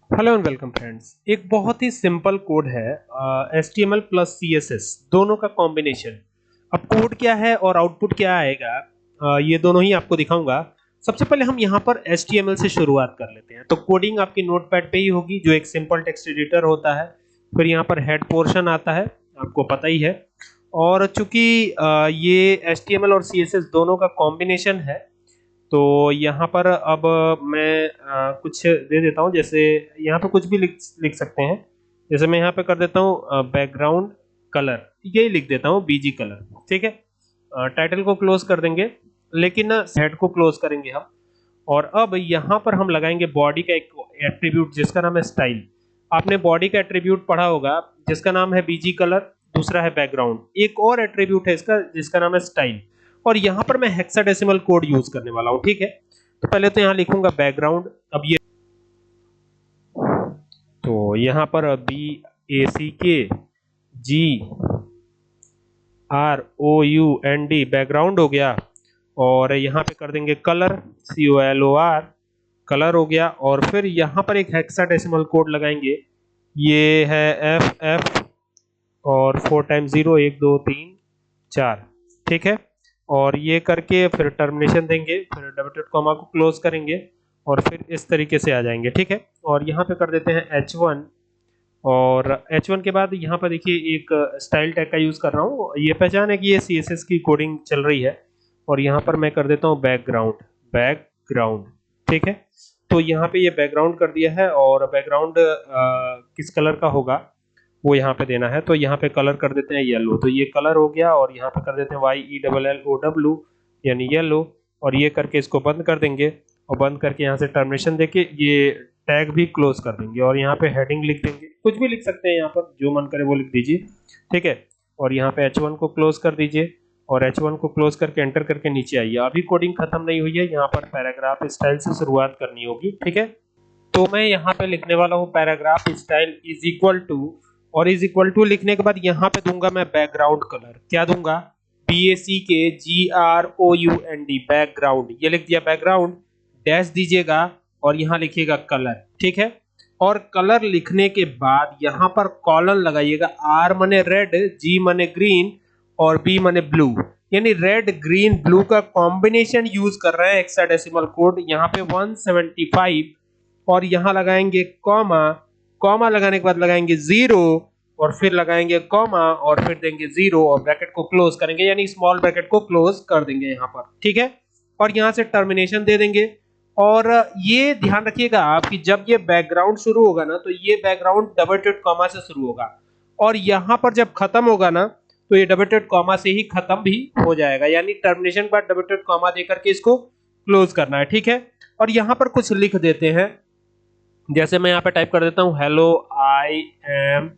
Hello and welcome friends. एक बहुत ही simple code है HTML प्लस CSS दोनों का कॉम्बिनेशन। अब कोड क्या है और आउटपुट क्या आएगा, ये दोनों ही आपको दिखाऊंगा। सबसे पहले हम यहाँ पर HTML से शुरुआत कर लेते हैं। तो कोडिंग आपकी नोटपैड पे ही होगी, जो एक सिंपल टेक्स्ट एडिटर होता है। फिर यहाँ पर हेड पोर्शन आता है, आपको पता ही है। और चूंकि ये HTML और CSS दोनों का कॉम्बिनेशन है, तो यहाँ पर अब मैं कुछ दे देता हूँ। जैसे यहाँ पे कुछ भी लिख सकते हैं। जैसे मैं यहाँ पे कर देता हूँ बैकग्राउंड कलर, यही लिख देता हूँ BG कलर। ठीक है, टाइटल को क्लोज कर देंगे, लेकिन हेड को क्लोज करेंगे हम। और अब यहाँ पर हम लगाएंगे बॉडी का एक एट्रीब्यूट जिसका नाम है स्टाइल। आपने बॉडी का एट्रीब्यूट पढ़ा होगा जिसका नाम है BG कलर, दूसरा है बैकग्राउंड, एक और एट्रीब्यूट है इसका जिसका नाम है स्टाइल। और यहाँ पर मैं हेक्साडेसिमल कोड यूज करने वाला हूँ। ठीक है, तो पहले तो यहाँ लिखूंगा बैकग्राउंड। अब ये तो यहाँ पर BACKGROUND बैकग्राउंड हो गया। और यहाँ पे कर देंगे कलर, COLOR कलर हो गया। और फिर यहाँ पर एक हेक्साडेसिमल कोड लगाएंगे, ये है FF और 4 टाइम्स 0 1 2 3 4। ठीक है, और ये करके फिर टर्मिनेशन देंगे, फिर डबल डॉट कॉमा को क्लोज करेंगे और फिर इस तरीके से आ जाएंगे। ठीक है, और यहाँ पे कर देते हैं H1। और H1 के बाद यहाँ पर देखिए एक स्टाइल टैग का यूज कर रहा हूँ, ये पहचान है कि ये CSS की कोडिंग चल रही है। और यहाँ पर मैं कर देता हूँ बैकग्राउंड। ठीक है, तो यहाँ पे ये बैकग्राउंड कर दिया है। और बैकग्राउंड किस कलर का होगा वो यहाँ पे देना है। तो यहाँ पे कलर कर देते हैं येलो, तो ये कलर हो गया। और यहाँ पे कर देते हैं YELLOW यानी येलो। और ये करके इसको बंद कर देंगे, और बंद करके यहाँ से टर्मिनेशन देके ये टैग भी क्लोज कर देंगे। और यहाँ पे हेडिंग लिख देंगे, कुछ भी लिख सकते हैं, यहाँ पर जो मन करे वो लिख दीजिए। ठीक है, और यहाँ पे H1 को क्लोज कर दीजिए। और H1 को क्लोज करके एंटर करके नीचे आइए। अभी कोडिंग खत्म नहीं हुई है, यहाँ पर पैराग्राफ स्टाइल से शुरुआत करनी होगी। ठीक है, तो मैं यहाँ पे लिखने वाला हूँ paragraph style is equal to, और इज इक्वल टू लिखने के बाद यहाँ पे दूंगा मैं बैकग्राउंड कलर। क्या दूंगा? BACKGROUND बैकग्राउंड, ये लिख दिया बैकग्राउंड। डैश दीजिएगा और यहाँ लिखिएगा कलर। ठीक है, और कलर लिखने के बाद यहाँ पर कॉलन लगाइएगा। R माने रेड, G माने ग्रीन और B माने ब्लू, यानी रेड ग्रीन ब्लू का कॉम्बिनेशन यूज कर रहे हैं हेक्साडेसिमल कोड। यहाँ पे 175 और यहाँ लगाएंगे कॉमा, कॉमा लगाने के बाद लगाएंगे 0 और फिर लगाएंगे कॉमा और फिर देंगे 0 और ब्रैकेट को क्लोज करेंगे, यानी स्मॉल ब्रैकेट को क्लोज कर देंगे यहाँ पर। ठीक है, और यहाँ से टर्मिनेशन दे देंगे। और ये ध्यान रखिएगा आप कि जब ये बैकग्राउंड शुरू होगा ना, तो ये बैकग्राउंड डबल डॉट कॉमा से शुरू होगा। और यहाँ पर जब खत्म होगा ना, तो ये डबल डॉट कॉमा से ही खत्म भी हो जाएगा, यानी टर्मिनेशन के बाद डबल डॉट कॉमा देकर के इसको क्लोज करना है। ठीक है, और यहाँ पर कुछ लिख देते हैं। जैसे मैं यहाँ पे टाइप कर देता हूँ hello I am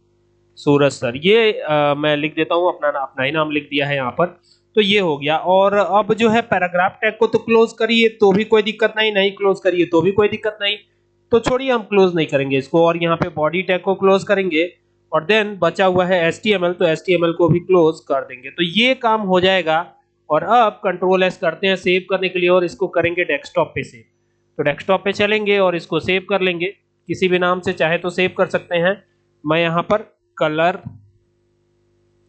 Suraj sir, ये मैं लिख देता हूँ, अपना ही नाम लिख दिया है यहाँ पर। तो ये हो गया। और अब जो है पैराग्राफ टैग को तो क्लोज करिए तो भी कोई दिक्कत नहीं, नहीं क्लोज करिए तो भी कोई दिक्कत नहीं, तो छोड़िए हम क्लोज नहीं करेंगे इसको। और यहाँ पे बॉडी टैग को क्लोज करेंगे और देन बचा हुआ है HTML, तो HTML को भी क्लोज कर देंगे। तो ये काम हो जाएगा। और अब कंट्रोल S करते हैं सेव करने के लिए, और इसको करेंगे डेस्कटॉप पे सेव। तो डेस्कटॉप पे चलेंगे और इसको सेव कर लेंगे, किसी भी नाम से चाहे तो सेव कर सकते हैं। मैं यहाँ पर कलर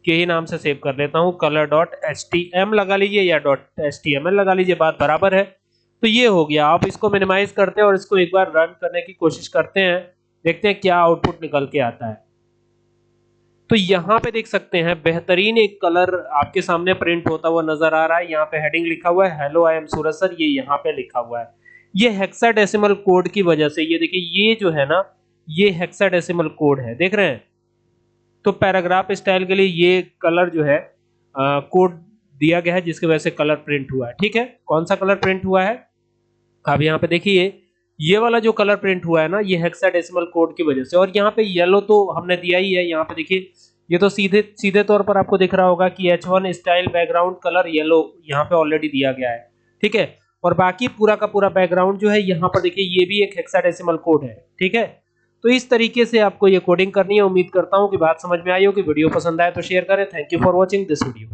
के ही नाम से सेव कर लेता हूँ, color.htm लगा लीजिए या .html लगा लीजिए, बात बराबर है। तो ये हो गया। आप इसको मिनिमाइज करते हैं और इसको एक बार रन करने की कोशिश करते हैं, देखते हैं क्या आउटपुट निकल के आता है। तो यहाँ पे देख सकते हैं बेहतरीन एक कलर आपके सामने प्रिंट होता हुआ नजर आ रहा है। यहाँ पे हेडिंग लिखा हुआ है hello I am Suraj sir, ये यहाँ पे लिखा हुआ है। ये हेक्साडेसिमल कोड की वजह से, ये देखिए ये जो है ना, ये हेक्साडेसिमल कोड है, देख रहे हैं। तो पैराग्राफ स्टाइल के लिए ये कलर जो है कोड दिया गया है, जिसकी वजह से कलर प्रिंट हुआ है। ठीक है, कौन सा कलर प्रिंट हुआ है? अब यहाँ पे देखिए ये वाला जो कलर प्रिंट हुआ है ना, ये हेक्साडेसिमल कोड की वजह से। और यहाँ पे येलो तो हमने दिया ही है। यहाँ पे देखिए ये तो सीधे तौर पर आपको दिख रहा होगा कि H1 style background colour yellow यहाँ पे ऑलरेडी दिया गया है। ठीक है, और बाकी पूरा का पूरा बैकग्राउंड जो है यहाँ पर देखिए ये भी एक हेक्साडेसिमल कोड है। ठीक है, तो इस तरीके से आपको ये कोडिंग करनी है। उम्मीद करता हूँ कि बात समझ में आई हो, कि वीडियो पसंद आए तो शेयर करें। Thank you for watching this video.